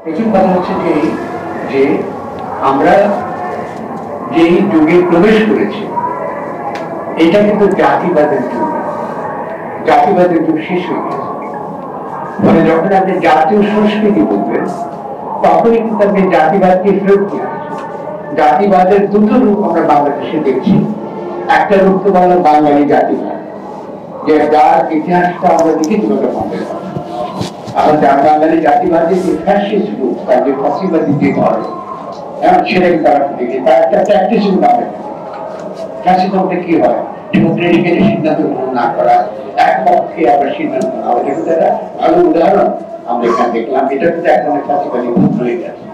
প্রথম কথা হচ্ছে যে আমরা যেই যুগে প্রবেশ করেছি এটা কিন্তু জাতিবাদের যুগ। জাতিবাদের যুগ শেষ হয়ে গেছে। মানে যখন আপনি জাতীয় সংস্কৃতি বলবেন তখনই কিন্তু আপনি জাতিবাদকে ফেরত দিয়ে জাতিবাদের দুটো রূপ আমরা বাংলাদেশে দেখছি। একটা রূপ তো বলা বাঙালি জাতিবাদ, যে যার ইতিহাসটা আমরা লিখিতভাবে পাবো। আর যার বাঙালি জাতিবাদের যে ফ্যাসিস্ট রূপ, তার যে ফ্যাসিবাদী যে ধরন, সেটাকে তারা দেখি তার একটা প্র্যাকটিস পাবে। ফ্যাসিজমটা কি হয়? ডেমোক্রেটিক্যালি সিদ্ধান্ত গ্রহণ না করা, এক পক্ষে আবার সিদ্ধান্ত নেওয়া। এটা কিন্তু একটা ভালো উদাহরণ আমরা এখানে দেখলাম। এটা কিন্তু এক ধরনের ফ্যাসিবাদী রূপ রয়ে গেছে।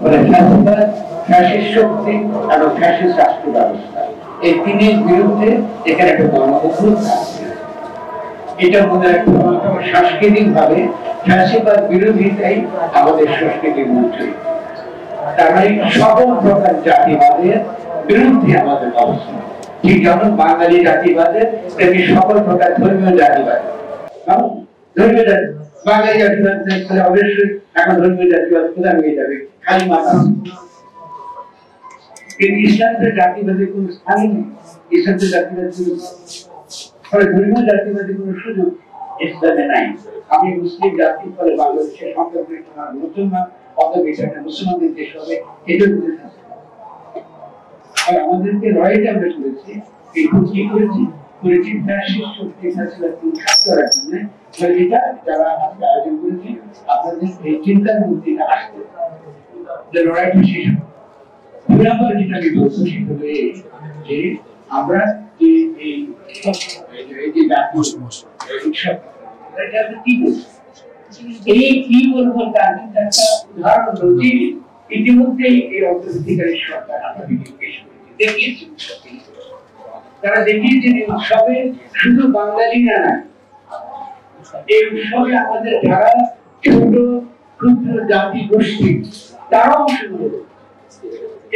ফলে ফ্যাসিবাদ, ফ্যাসিস্ট শক্তি এবং ফ্যাসিস্ট রাষ্ট্র ব্যবস্থা, এই তিনের বিরুদ্ধে এখানে একটা গণঅভ্যুত্থান আছে। এটা মনে রাখতে হবে সাংস্কৃতিক ভাবে ফ্যাসিবাদ বিরোধিতাই আমাদের সংস্কৃতির মধ্যে। তার মানে সকল প্রকার জাতিবাদের বিরুদ্ধে আমাদের অবস্থান। ঠিক যেমন বাঙালি জাতিবাদের তেমনি সকল প্রকার ধর্মীয় জাতিবাদ। ধর্মীয় জাতি বাঙালি জাতিবাদ অবশ্যই এখন ধর্মীয় জাতিবাদ কোথায় হয়ে যাবে? খালি মাথা। কিন্তু ইসলামের জাতিবাদের কোন স্থানই নেই। ইসলামের জাতিবাদ ফলে ধর্মীয় জাতিবাদের কোন সুযোগ ইসলামে নাই। আমি মুসলিম জাতির ফলে বাংলাদেশের সংখ্যা মুসলমান অথবা এটা মুসলমানদের দেশ হবে, এটা বুঝে থাকবে। আর আমাদেরকে লড়াইটা আমরা করেছি, কিন্তু কি করেছি? করেছি ফ্যাসিস্ট শক্তি ফ্যাসিবাদকে উৎখাত করার জন্য। এটা যারা আজকে আয়োজন করেছি, আপনাদের এই চিন্তার মধ্যে এটা আসতে যে লড়াইটা শেষ হবে। দুই নম্বর যেটা আমি বলছি সেটা হলো যে আমরা যে এই যে জাতীয় উৎসব, এটা কি বলবো? এই কি বলবো তার কিন্তু একটা উদাহরণ হলো যে ইতিমধ্যেই এই অন্তর্বর্তীকালীন সরকার আমাদেরকে পেশ করেছে, দেখিয়েছে। তারা দেখিয়েছে যে উৎসবে শুধু বাঙালিরা না, এই উৎসবে আমাদের যারা ছোট ক্ষুদ্র জাতি গোষ্ঠী তারাও অংশগ্রহণ।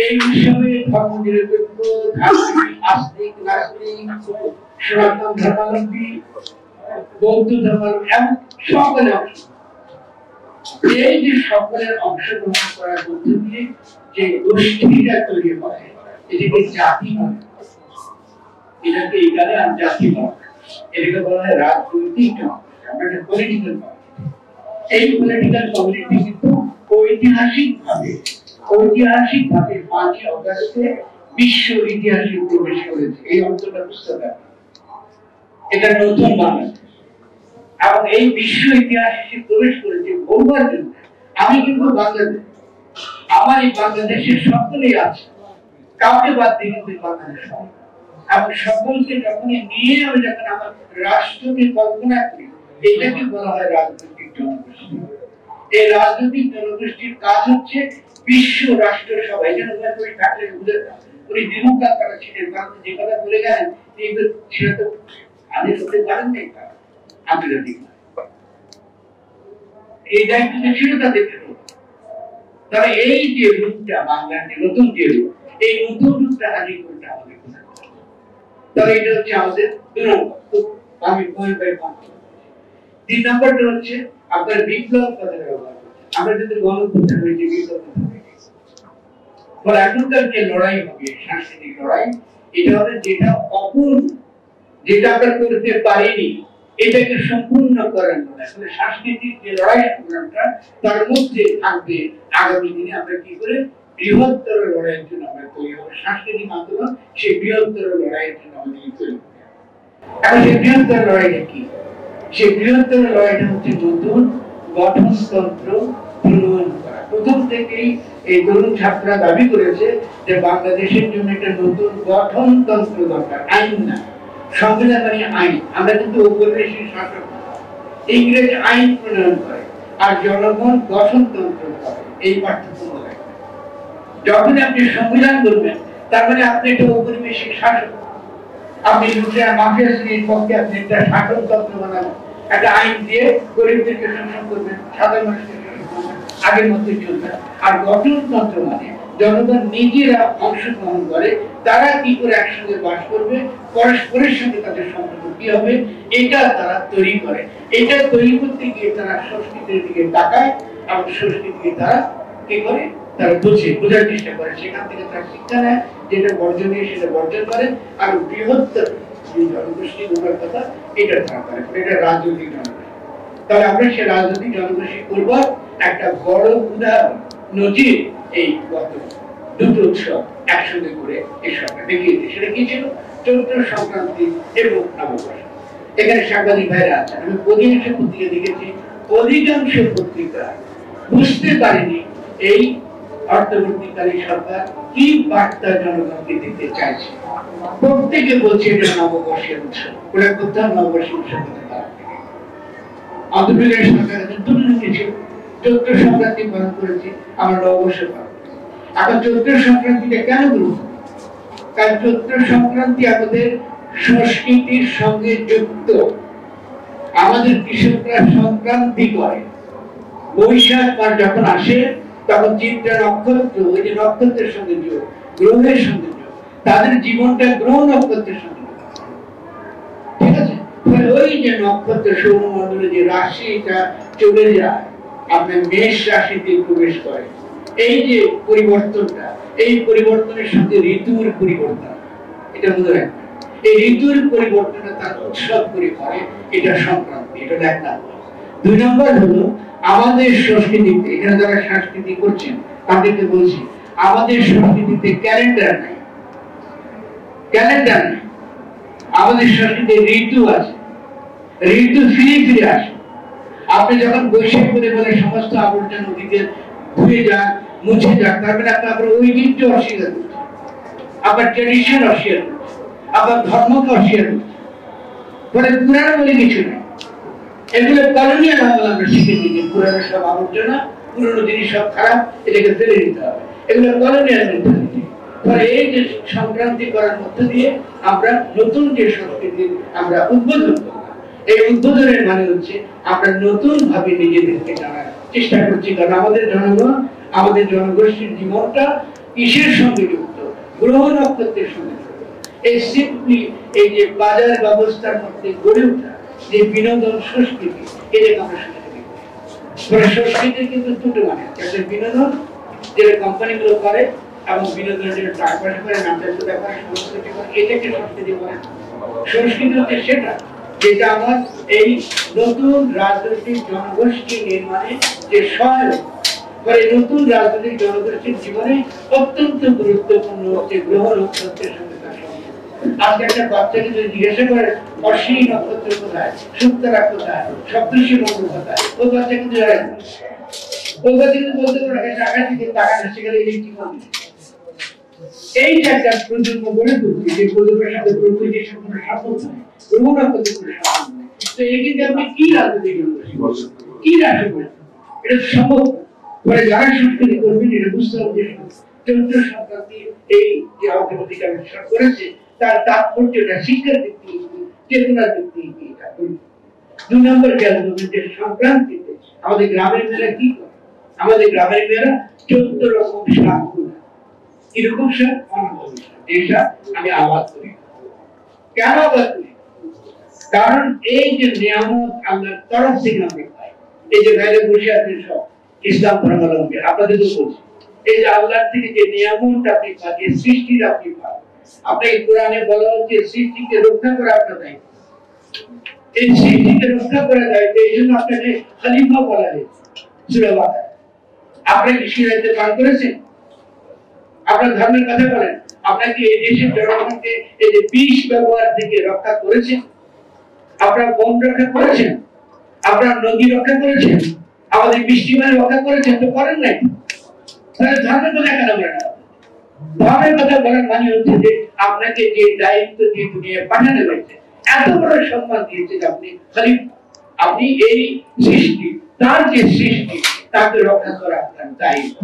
এই উৎসবে ধর্ম নিরপেক্ষ, ধার্মিক, আস্তিক, নাস্তিক, সনাতন ধর্মাবলম্বী, বৌদ্ধ ধর্মাবলম্বী এমন সকলে এই যে সকলের অংশগ্রহণ করার মধ্যে দিয়ে যে গোষ্ঠীটা তৈরি হয়, এটাকে জাতি বলে। এটাকে এখানে আর জাতি বলে, এটাকে বলা হয় রাজনৈতিক পলিটিক্যাল কমিউনিটি। এই পলিটিক্যাল কমিউনিটি কিন্তু ঐতিহাসিক ভাবে 5 অগাস্টে বিশ্ব ইতিহাসে প্রবেশ করেছে। এই অন্তরটা বুঝতে হবে। এটা নতুন বাংলাদেশ এবং এই বিশ্ব ইতিহাসে প্রবেশ করেছে বলবার জন্য। আমি কিন্তু বাংলাদেশ, আমার এই বাংলাদেশের সকলেই আছে, কাউকে বাদ দিয়ে কিন্তু বাংলাদেশ এবং সকলকে যখন নিয়ে আমি যখন আমার রাষ্ট্রকে কল্পনা করি, এটাকে বলা হয় রাজনৈতিক জনগোষ্ঠী। এই রাজনৈতিক জনগোষ্ঠীর কাজ হচ্ছে বিশ্ব রাষ্ট্র সভা। এই জন্য থাকলে উনি দীর্ঘকাল তারা ছিলেন, কারণ যে কথা বলে গেলেন সেটা তো আগে করতে পারেন নাই। আন্তর্জাতিক এই দায়িত্বটা ছিল তাদের। তবে এই যে রূপটা বাংলার নতুন যে রূপ, এই নতুন রূপটা হাজির করতে আমাদের তবে এটা হচ্ছে আমাদের 2 নম্বর। আমি 3 নম্বরটা হচ্ছে আপনার বিপ্লব কথাটা ব্যবহার করছে। আমরা যদি গণতন্ত্র হয়েছে বিপ্লব ফলে এখনকার যে লড়াই হবে, সাংস্কৃতিক লড়াই, এটা হবে যেটা অপূর্ণ, যেটা আমরা করতে পারিনি, এটাকে সম্পূর্ণ করার লড়াই। মানে সাংস্কৃতিক যে লড়াই সংগ্রামটা, তার মধ্যে থাকবে আগামী দিনে আমরা কি করে বৃহত্তর লড়াইয়ের জন্য আমরা তৈরি হবো। সাংস্কৃতিক আন্দোলন সেই বৃহত্তর লড়াইয়ের জন্য আমাদের তৈরি হবে। এখন সেই বৃহত্তর লড়াইটা কি? সেই বৃহত্তর লড়াইটা হচ্ছে নতুন গঠনতন্ত্র প্রণয়ন করা। প্রথম থেকেই এই তরুণ ছাত্ররা দাবি করেছে যে বাংলাদেশের জন্য একটা নতুন গঠনতন্ত্র দরকার, আইন না। সংবিধান মানে আইন। আমরা কিন্তু উপনিবেশিক শাসক, ইংরেজ আইন প্রণয়ন করে আর জনগণ গঠনতন্ত্র করে। এই পার্থক্য বলে যখন আপনি সংবিধান করবেন, তার মানে আপনি একটা উপনিবেশিক শাসক। আপনি মাফিয়া শ্রেণীর পক্ষে আপনি একটা শাসনতন্ত্র বানাবেন, একটা আইন দিয়ে গরিবদেরকে শোষণ করবেন, সাধারণ মানুষকে শোষণ করবেন, আগের মধ্যে চলবে। আর গঠনতন্ত্র মানে জনগণ নিজেরা অংশগ্রহণ করে, তারা কি করে একসঙ্গে বাস করবে, পরস্পরের সঙ্গে তাদের সম্পর্ক কি হবে, এটা তারা তৈরি করে। এটা তৈরি করতে গিয়ে তারা সংস্কৃতির দিকে তাকায় এবং সংস্কৃতিকে তারা কি করে, তারা বোঝার চেষ্টা করে, সেখান থেকে তারা শিক্ষা নেয়, যেটা বর্জনীয় সেটা বর্জন করে, আর বৃহত্তর যে জনগোষ্ঠী গড়ার কথা এটা তারা করে, এটা রাজনৈতিক জনগোষ্ঠী। তাহলে আমরা সে রাজনৈতিক জনগোষ্ঠী করব একটা বড় উদাহরণ নজির এই গত দুটো উৎসব একসঙ্গে করে এই সরকার দেখিয়েছে। সেটা কি ছিল? চৈত্র সংক্রান্তি এবং নববর্ষ। এখানে সাংবাদিক ভাইরা আছেন, আমি অধিকাংশ পত্রিকা দেখেছি, অধিকাংশ পত্রিকা বুঝতে পারেনি এই অন্তর্বর্তীকালীন সরকার কি বার্তা জনগণকে দিতে চাইছে। প্রত্যেকে বলছে এটা নববর্ষের উৎসব, ওরা কোথাও নববর্ষের উৎসব হতে পারে। অন্তর্বর্তীকালীন সরকার দুটো ছিল, চৈত্র সংক্রান্তি পালন করেছি, আমরা নববর্ষ পালন করেছি। এখন চৈত্র সংক্রান্তিটা কেন গুরুত্ব? কারণ চৈত্র সংক্রান্তি আমাদের সংস্কৃতির সঙ্গে যুক্ত। আমাদের কৃষকরা সংক্রান্তি করে, বৈশাখ মাস যখন আসে তখন চিত্রা নক্ষত্র, ওই যে নক্ষত্রের সঙ্গে যোগ, গ্রহের সঙ্গে যোগ, তাদের জীবনটা গ্রহ নক্ষত্রের সঙ্গে যোগ, ঠিক আছে? ওই যে নক্ষত্র সৌরমণ্ডলে যে রাশিটা চলে যায়, আপনার মেষ রাশিতে প্রবেশ করে, এই যে পরিবর্তনটা, এই পরিবর্তনের সঙ্গে ঋতুর পরিবর্তন, এটা মনে রাখবেন। এই ঋতুর পরিবর্তনে তার উৎসব করে করে, এটা সংক্রান্তি, এটা এক নম্বর। দুই নম্বর হলো আমাদের সংস্কৃতিতে, এখানে যারা সংস্কৃতি করছেন তাদেরকে বলছি, আমাদের সংস্কৃতিতে ক্যালেন্ডার নাই, ক্যালেন্ডার নাই। আমাদের সংস্কৃতিতে ঋতু আছে, ঋতু ফিরে ফিরে আসে। আপনি যখন বৈশাখ করে বলে সমস্ত আবর্জনা নদীতে ধুয়ে যান, মুছে যান, তার মানে আপনার ঐতিহ্য অস্বীকার করছে, আপনার ট্রেডিশন অস্বীকার করছে, আপনার ধর্মকে অস্বীকার করছে। ফলে পুরানো বলে কিছু নেই, এগুলো কলোনিয়াল আমল আমরা শিখে দিচ্ছি। পুরানো সব আবর্জনা, পুরনো জিনিস সব খারাপ, এটাকে ফেলে দিতে হবে, এগুলো কলোনিয়াল মেন্টালিটি। ফলে এই যে সংক্রান্তি করার মধ্য দিয়ে আমরা নতুন যে সংস্কৃতি আমরা উদ্বোধন করলাম, এই উদ্বোধনের মানে হচ্ছে আমরা নতুন ভাবে নিজেদেরকে জানার চেষ্টা করছি। কারণ আমাদের জনগণ, আমাদের জনগোষ্ঠীর জীবনটা কিসের সঙ্গে যুক্ত? গ্রহ নক্ষত্রের সঙ্গে যুক্ত। এই সিম্পলি এই যে বাজার ব্যবস্থার মধ্যে গড়ে ওঠা যে বিনোদন সংস্কৃতি, এটাকে আমরা সংস্কৃতি করি। সংস্কৃতির কিন্তু দুটো মানে, একটা বিনোদন যেটা কোম্পানিগুলো করে, এবং বিনোদনের জন্য টাকা পয়সা করে, নাটক ব্যাপার, সংস্কৃতি করে, এটাকে সংস্কৃতি বলে। সংস্কৃতি হচ্ছে সেটা যেটা আমার এই নতুন রাজনৈতিক জনগোষ্ঠী নির্মাণে যে সহায়ক করে। নতুন রাজনৈতিক জনগোষ্ঠীর জীবনে অত্যন্ত গুরুত্বপূর্ণ যে গ্রহ নক্ষত্রের সঙ্গে তার সম্পর্ক। আজকে একটা বাচ্চাকে যদি জিজ্ঞাসা করে অশ্বিনী নক্ষত্র কোথায়, শুক্তারা কোথায়, সপ্তর্ষি মণ্ডল কোথায়, ও বাচ্চা কিন্তু জানে না। ও বাচ্চা কিন্তু বলতে পারে টাকা দিতে, টাকা না সেখানে ইলেকট্রিক মন্দির। এই যে একটা প্রজন্ম গড়ে তুলছি, যে প্রজন্মের সাথে প্রকৃতির সম্পূর্ণ সাপোর্ট নেই, গ্রহ নক্ষত্রের কোনো সাপোর্ট নেই, তো এই কিন্তু আপনি কি রাজনীতি করবেন, কি রাষ্ট্র করবেন? এটা সম্ভব। পরে যারা সংস্কৃতি করবেন এটা বুঝতে হবে যে চৈত্র সংক্রান্তি এই যে অন্তর্বর্তীকালীন সরকার করেছে তার তাৎপর্যটা শিক্ষার দিক থেকে, চেতনার দিক থেকে এটা করবে। দুই নম্বর খেয়াল করবেন যে সংক্রান্তিতে আমাদের গ্রামের মেয়েরা কি করে? আমাদের গ্রামের মেয়েরা 14 রকম শাক করে। কিরকম শাক? এই শাক আমি আবাদ করি। কেন আবাদ করি? কারণ এই যে নিয়ামত আল্লাহর তরফ থেকে আমরা পাই, এই যে বাইরে বসে আছেন সব ইসলাম ধর্মাবলম্বী, আপনাদের তো বলছি, এই যে আল্লাহর থেকে যে নিয়ামতটা আপনি পান, যে সৃষ্টিটা আপনি পান, আপনার কোরআনে বলা হচ্ছে সৃষ্টিকে রক্ষা করা আপনার দায়িত্ব। এই সৃষ্টিকে রক্ষা করা দায়িত্ব, এই জন্য আপনাকে খলিফা বলা হয়েছে সূরা বাকারা। আপনি কি সিরাজে পান করেছেন? আপনার ধর্মের কথা বলেন, আপনাকে এই দেশের জনগণকে এই যে বিষ ব্যবহার থেকে রক্ষা করেছেন? আপনার বন রক্ষা করেছেন? আপনার নদী রক্ষা করেছেন? আমাদের বৃষ্টিমায় রক্ষা করেছেন? তো করেন নাই। তাহলে ধর্মের কথা কেন বলেন? ধর্মের কথা বলার মানে হচ্ছে যে আপনাকে যে দায়িত্ব দিয়ে দুনিয়ায় পাঠানো হয়েছে, এত বড় সম্মান দিয়েছে যে আপনি খলিফা, আপনি এই সৃষ্টি, তার যে সৃষ্টি তাকে রক্ষা করা আপনার দায়িত্ব।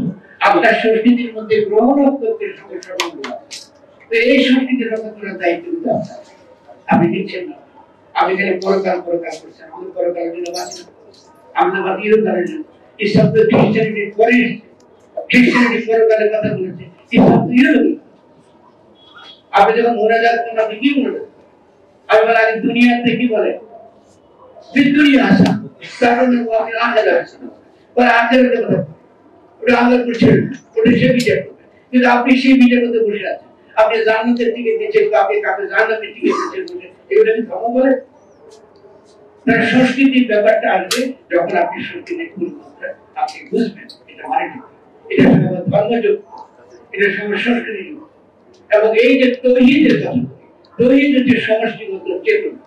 আপনার সংস্কৃতির মধ্যে গ্রহ নক্ষত্রের সঙ্গে সম্বন্ধ আছে, তো এই সংস্কৃতি রক্ষা করার দায়িত্ব কিন্তু আপনার। আপনি নিচ্ছেন না, আপনি খালি পরকাল পরকাল করছেন। আমাদের পরকালের জন্য বাঁচি না, আমরা বাঁচি ইহকালের জন্য। ইসলাম তো খ্রিস্টানিটির পরে এসেছে, খ্রিস্টানিটি পরকালের কথা বলেছে, ইসলাম তো ইহকাল। আপনি যখন মোনাজাত করেন আপনি কি বলেন? আমি বলি আগে দুনিয়াতে কি বলে? দুনিয়া আসা, কারণ আপনি আখেরাত আসেন। ওরা আখেরাতের কথা, ওটা আল্লাহর উপর ছেড়ে দেন, ওটা সে বিচার করবে। কিন্তু আপনি সেই বিচার করতে বসে আছেন, আপনি জান্নাতের দিকে দিচ্ছেন, আপনি কাকে জান্নাতের দিকে দিচ্ছেন বসে, এগুলো কি ধর্ম বলে? তার সংস্কৃতির ব্যাপারটা আসবে যখন আপনি সংস্কৃতির ভুল করতে আপনি বুঝবেন এটা মানে ঠিক, এটা সমাজ ধর্মযোগ, এটা সমাজ সংস্কৃতি। এবং এই যে তৌহিদের কথা, তৌহিদের যে সমষ্টিগত চেতনা,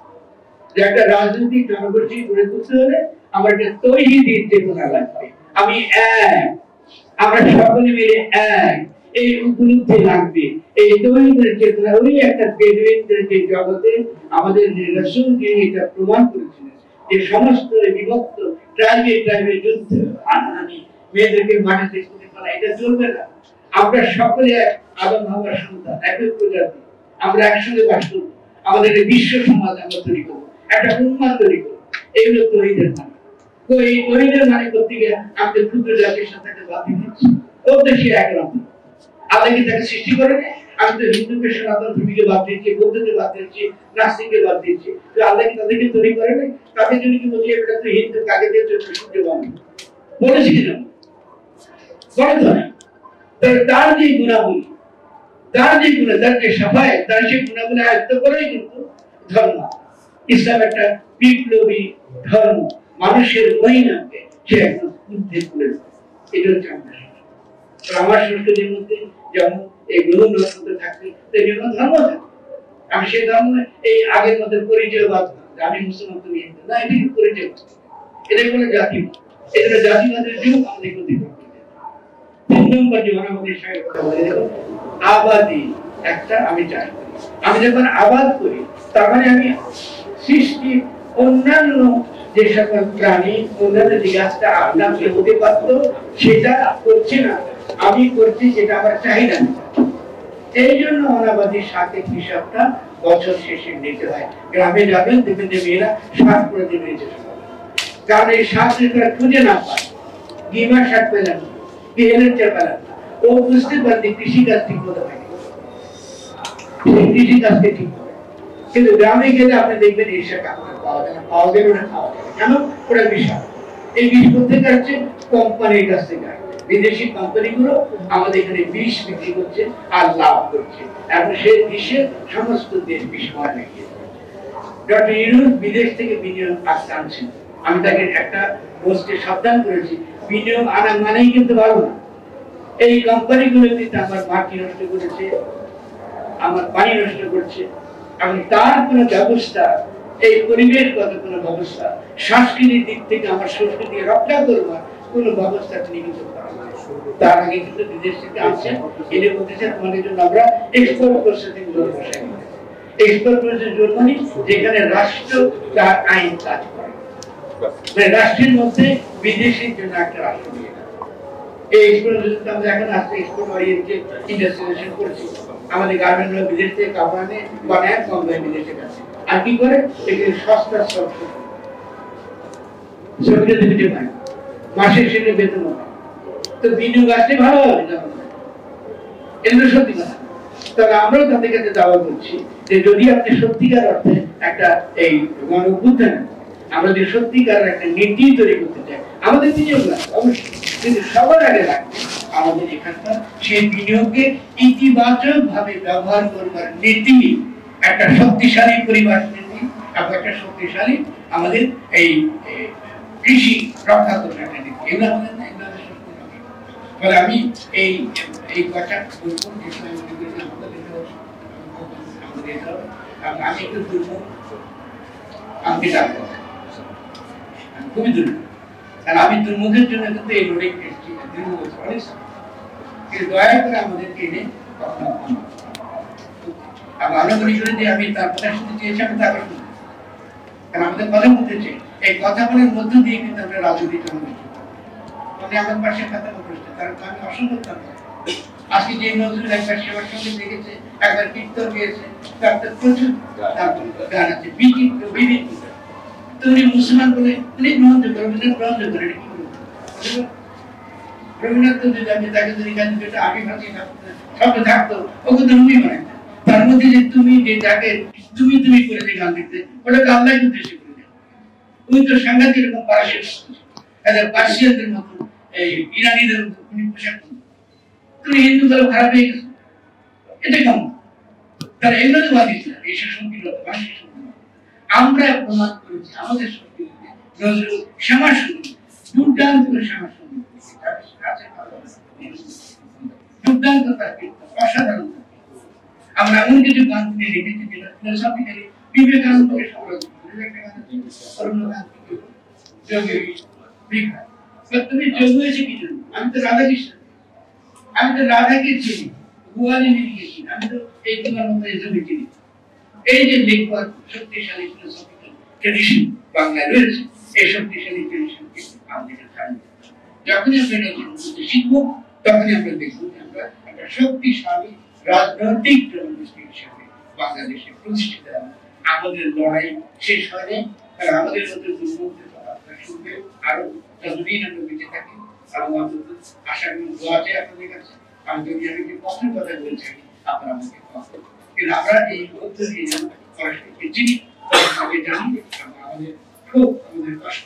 যে একটা রাজনৈতিক জনগোষ্ঠী গড়ে তুলতে হলে আমার একটা তৌহিদের চেতনা লাগবে। আমি এক, আমরা সকলে মিলে এক, এই উপলব্ধি লাগবে। এই তৌহিদের চেতনা ওই একটা বেদুইনদের যে জগতে আমাদের রাসূল যে এটা প্রমাণ করেছিলেন যে সমস্ত বিভক্ত ট্রাইবে যুদ্ধ, হানাহানি, মেয়েদেরকে মাটিতে পুঁতে ফেলা, এটা চলবে না। আমরা সকলে আদম হাওয়ার সন্তান, একই প্রজাতি, আমরা একসঙ্গে বাস করবো, আমাদের বিশ্ব সমাজ আমরা তৈরি করবো, একটা উন্মাদ তৈরি করবো। এইগুলো তৌহিদের মানে। তো এই তৌহিদের মানে করতে গিয়ে আমাদের ক্ষুদ্র জাতির সাথে বাধি দিচ্ছি, ওর দেশে একরকম। আল্লাহ কি তাকে সৃষ্টি করেন? আমি তো হিন্দুকে সনাতন ধর্মীকে বাদ দিচ্ছি, বৌদ্ধকে বাদ দিচ্ছি, নাস্তিককে বাদ দিচ্ছি, তো আল্লাহ কি তাদেরকে তৈরি করে নাই? তাদের জন্য কি বলছি এটা তো হিন্দু, কাকে দিয়ে সূর্য বাংলা বলেছি কিনা? বলে তো না। তার যে গুণাবলী, তার যে গুণ, তার যে সাফায়াত, তার সেই গুণাবলী আয়ত্ত করেই কিন্তু ধর্ম। ইসলাম একটা বিপ্লবী ধর্ম, মানুষের মহিনাকে সে একদম উদ্ধে তুলে দেয়। এটা হচ্ছে আমার সংস্কৃতির মধ্যে যেমন এই গ্রহণ রক্ষতে থাকবে, তেমন ধর্ম থাকে। আমি সেই ধর্ম এই আগের মধ্যে পরিচয়বাদ, আমি মুসলমান তুমি হিন্দু না, এটি পরিচয়, এটা কোনো জাতি, এটা জাতিবাদের যুগ আমাদের ক্ষতি করবে। 3 নম্বর যে মানবতার সঙ্গে কথা বলে দেখুন, আবাদি একটা আমি চাই, আমি যখন আবাদ করি তার মানে আমি সৃষ্টি অন্যান্য যে সকল প্রাণী, অন্যান্য যে গাছটা আপনার হতে পারতো সেটা করছি না, আমি করছি যেটা আমার চাহিদা। এই জন্য অনাবাদীর সাথে কৃষকটা বছর শেষে নিতে হয়। গ্রামে যাবেন দেখবেন যে মেয়েরা শাক করে দেবে, কারণ এই শাক তারা খুঁজে না পায়, গিমার শাক পেলেন না, পেলেন পেলেন না, ও বুঝতে পারবে কৃষিকাজ ঠিক মতো হয়, কৃষিকাজকে ঠিক করে। কিন্তু গ্রামে গেলে আপনি দেখবেন এই শাক আপনার পাওয়া যায় না, পাওয়া যাবে না, খাওয়া যাবে। কেন? ওরা বিষাক্ত। এই বিষ কোথেকে আসছে? কোম্পানির কাছ থেকে আসছে। বিদেশি কোম্পানিগুলো আমাদের এখানে বিষ বিক্রি করছে আর লাভ করছে, এবং সেই বিষে সমস্ত দেশ বিস্ময় লেগে। ডক্টর ইউনূস বিদেশ থেকে বিনিয়োগ আনছেন, আমি তাকে একটা পোস্টে সাবধান করেছি, বিনিয়োগ আনা মানেই কিন্তু ভালো না। এই কোম্পানিগুলো কিন্তু আমার মাটি নষ্ট করেছে, আমার পানি নষ্ট করছে, এবং তার কোনো ব্যবস্থা, এই পরিবেশগত কোনো ব্যবস্থা, সাংস্কৃতিক দিক থেকে আমার সংস্কৃতি রক্ষা করবার কোনো ব্যবস্থা তিনি কিন্তু করেন না। তার আগে কিন্তু বিদেশ থেকে আসছেন, এনে বলতেছেন তোমাদের জন্য আমরা এক্সপোর্ট প্রসেসিং জোন বসাই, এক্সপোর্ট প্রসেসিং জোন মানে যেখানে রাষ্ট্র তার আইন কাজ করে, মানে রাষ্ট্রের মধ্যে বিদেশের জন্য একটা রাষ্ট্র নিয়ে এই এক্সপোর্ট আমরা এখন আসছে এক্সপোর্ট ওরিয়েন্টেড ইন্ডাস্ট্রিয়ালাইজেশন করছি। আমাদের গার্মেন্টগুলো বিদেশ থেকে কাপড় আনে, বানায়, কম দামে বিদেশে কাছে, আর কি করে এগুলো সস্তা শ্রমিকরা দিতে পায়, মাসের শেষে বেতন হয়। তো বিনিয়োগ আসলে ভালো হবে, এগুলো সত্যি কথা। তবে আমরাও তাদের কাছে দাওয়া করছি যে যদি আপনি সত্যিকার অর্থে একটা এই গণঅভ্যুত্থান, আমরা যে সত্যিকার একটা নীতি তৈরি করতে চাই, আমাদের বিনিয়োগ লাগবে অবশ্যই, কিন্তু সবার আগে লাগবে আমাদের এখানকার সেই বিনিয়োগকে ইতিবাচক ভাবে ব্যবহার করবার নীতি, একটা শক্তিশালী পরিবার নীতি, এবং একটা শক্তিশালী আমাদের এই কৃষি রক্ষা করবার একটা নীতি। এগুলো আমাদের না, এগুলো আমাদের শক্তি নয়। ফলে আমি এই কথা বলবো, আমি একটু দুর্মুখ, আমাকে ডাকবো, খুবই দুর্মুখ, কারণ আমি দুর্মুখের জন্য কিন্তু এই লড়াই এসেছি, দয়া করে আমাদেরকে এনে কখনো আমরা মনে করি যে আমি তার কথা শুনতে চেয়েছি, আমি তাকে শুনতে, কারণ আমাদের কথা বলতেছে, এই কথা বলার মধ্য দিয়ে কিন্তু আমরা রাজনীতি করবো। আমার পাশে কথা বলছে, তার আমি অসংখ্য আজকে যে নজরুল একবার সেবার সঙ্গে দেখেছে, একবার কীর্তন গিয়েছে, তার তো প্রচুর গান আছে, বিচিত্র বিভিন্ন। তো উনি মুসলমান বলে উনি গ্রহণ করে, রবীন্দ্রনাথ গ্রহণ করে, রবীন্দ্রনাথ যদি আমি তাকে যদি গান যেটা আগে ভাষী শব্দ থাকতো, ওকে তো উনি মানে তার মধ্যে যে তুমি যে যাকে তুমি তুমি করে যে গান লিখতে, ওটাকে আল্লাহ উদ্দেশ্যে করে দেয়। উনি তো সাংঘাতিক এরকম পার্সিয়ানদের মতো এই ইরানিদের উনি পোশাক তুমি হিন্দু ধর্ম খারাপ হয়ে গেছে, এটা কেমন? তারা এগুলোবাদী ছিলেন, এই সংকীর্ণতা ভাষী সংকীর্ণতা। আমরা প্রমাণ করেছি আমাদের সংস্কৃতিতে নজরুল শ্যামা সঙ্গীত দুর্দান্ত শ্যামা সঙ্গীত, দুর্দান্ত তার কীর্তন, অসাধারণ। আমরা এমন কিছু গান নিয়ে লিখেছি যেটা ফিলোসফিক্যালি বিবেকানন্দকে সমালোচনা করে। একটা গান আছে অরণ্যকান্তি যোগী বিঘ্ন, তুমি যোগ হয়েছে কি জন্য? আমি তো রাধাকৃষ্ণ, আমি তো রাধাকে চিনি, গোয়ালি লিখেছি, আমি তো এই তোমার মতো এসবই চিনি। এই যে লিখবার শক্তিশালী ফিলোসফিক্যাল ট্রেডিশন বাংলায় রয়েছে, এই শক্তিশালী ট্রেডিশনকে আমাদের জানি। যখনই আমরা নতুন শিখবো তখনই আমরা দেখবো যে আমরা একটা শক্তিশালী রাজনৈতিক জনগোষ্ঠী হিসেবে বাংলাদেশে প্রতিষ্ঠিত হবে। আমাদের লড়াই শেষ হয়নি, আর আমাদের মধ্যে দুর্মুখের কথা শুনবে আরো যতদিন আমরা বেঁচে থাকি। এবং অন্তত আশা করি দোয়া চাই আপনাদের কাছে, আমি যদি আমি যে কষ্টের কথা বলছি আপনারা আমাকে কিন্তু আমরা এই মধ্য দিয়ে যেন পরস্পরকে চিনি, পরস্পরকে জানি, আমাদের খুব আমাদের কষ্ট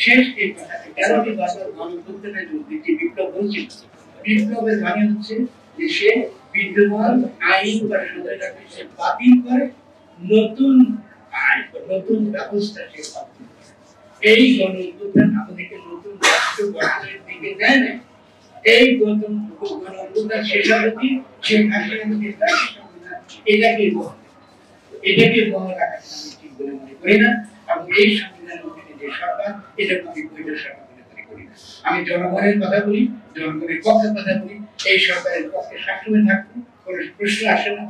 শেষ এই কথা কেন কি বারবার গণতন্ত্রের যে বিপ্লব বলছি, বিপ্লবের মানে হচ্ছে যে সে বিদ্যমান আইন বা সংবিধানকে সে বাতিল করে, নতুন আইন নতুন ব্যবস্থা সে বাতিল করে। এই গণতন্ত্র আমাদেরকে নতুন রাষ্ট্র গঠনের দিকে নেয় না। এই গণতন্ত্র শেষ হবে কি শেখ হাসিনার এটাকে বহাল রাখার আমি ঠিক বলে মনে করি না। এবং এই সংবিধানের অধীনে যে সরকার, এটাকে আমি বৈধ সরকার মনে করি না। আমি জনগণের কথা বলি, জনগণের পক্ষে কথা বলি। এই সরকারের পক্ষে সবসময় থাকবো, কোনো প্রশ্ন আসে না।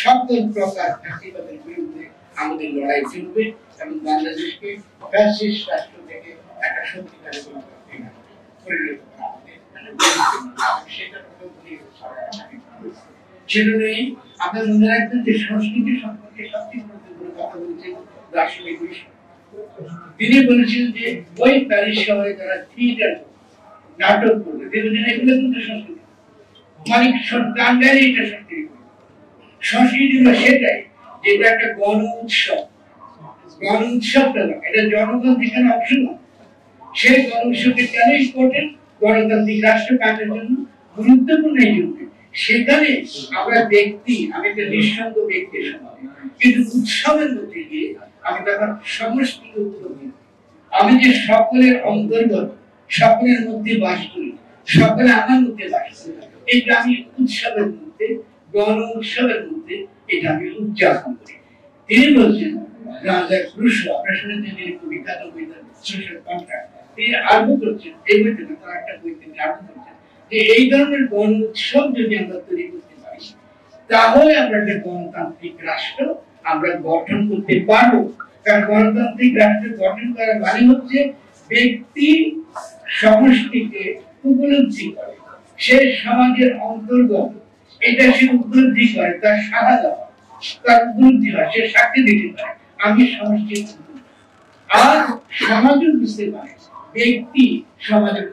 সকল প্রকার ফ্যাসিবাদের বিরুদ্ধে আমাদের লড়াই চলবে এবং বাংলাদেশকে ফ্যাসিস্ট রাষ্ট্র থেকে একটা সত্যিকারের পরিণত করা হবে। সেটা সেজন্যই আপনার মনে রাখবেন যে সংস্কৃতি সম্পর্কে সবচেয়ে গুরুত্বপূর্ণ কথা বলছেন দার্শনিক বিশ্ব। তিনি বলেছেন যে ওই প্যারিস শহরে যারা থিয়েটার নাটক করবে, দীর্ঘদিন এগুলো কিন্তু সংস্কৃতি, মানে টাঙ্গাইলে এটা সংস্কৃতি। সংস্কৃতি হলো সেটাই যেটা একটা গণ উৎসব, গণ উৎসবটা না, এটা জনগণ যেখানে অংশ নয়। সেই গণ উৎসবকে কেন ইম্পর্টেন্ট? গণতান্ত্রিক রাষ্ট্র কাজের জন্য গুরুত্বপূর্ণ এই জন্য সেখানে আমরা ব্যক্তি, আমি একটা নিঃসঙ্গ ব্যক্তির সঙ্গে, কিন্তু উৎসবের মধ্যে গিয়ে আমি তখন সমষ্টিকে উপলব্ধি, আমি যে সকলের অন্তর্গত, সকলের মধ্যে বাস করি, সকলে আমার মধ্যে বাস করি, এটা আমি উৎসবের মধ্যে, গণ উৎসবের মধ্যে এটা আমি উদযাপন করি। তিনি বলছেন রাজা রুশো, আপনার শুনেছেন তিনি খুব বিখ্যাত বইটা সোশ্যাল কন্ট্রাক্ট, তিনি আরম্ভ করছেন এই বইতে না, তার একটা বই তিনি আরম্ভ করছেন যে এই ধরনের গণ উৎসব যদি আমরা তৈরি করতে পারি তাহলে আমরা একটা গণতান্ত্রিক রাষ্ট্র আমরা গঠন করতে পারবো। কারণ গণতান্ত্রিক রাষ্ট্র গঠন করার মানে হচ্ছে ব্যক্তি সমষ্টিকে উপলব্ধি করে, সে সমাজের অন্তর্গত, এটা সে উপলব্ধি করে, তার সাড়া দেওয়া, তার উপলব্ধি হয়, সে সাক্ষী দিতে পারে আমি সমষ্টির, আর সমাজও বুঝতে পারে ব্যক্তি সমাজের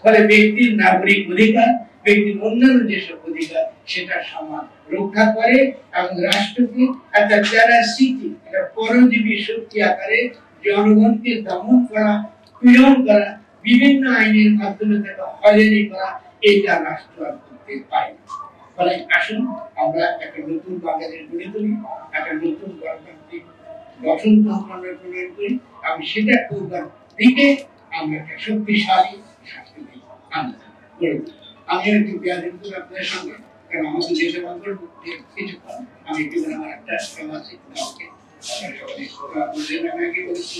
ফলে ব্যক্তির নাগরিক অধিকার, ব্যক্তির অন্যান্য যেসব অধিকার সেটা সমাজ রক্ষা করে এবং রাষ্ট্রকে একটা প্যারাসিটি, একটা পরজীবী শক্তি আকারে জনগণকে দমন করা, পীড়ন করা, বিভিন্ন আইনের মাধ্যমে তাকে হয়রানি করা, এটা রাষ্ট্র আর করতে পারে। ফলে আসুন আমরা একটা নতুন বাংলাদেশ গড়ে তুলি, একটা নতুন গণতান্ত্রিক গঠনতন্ত্র আমরা প্রণয়ন করি এবং সেটা করবার দিকে আমরা একটা শক্তিশালী সংস্কৃতি আনতে গড়ে তুলি। আমি একটু বিয়াদিন করে আপনাদের সঙ্গে, কারণ আমাদের দেশে বাংলার কিছু আমি একটু আমার একটা সামাজিক আমাকে সকলে বলেছি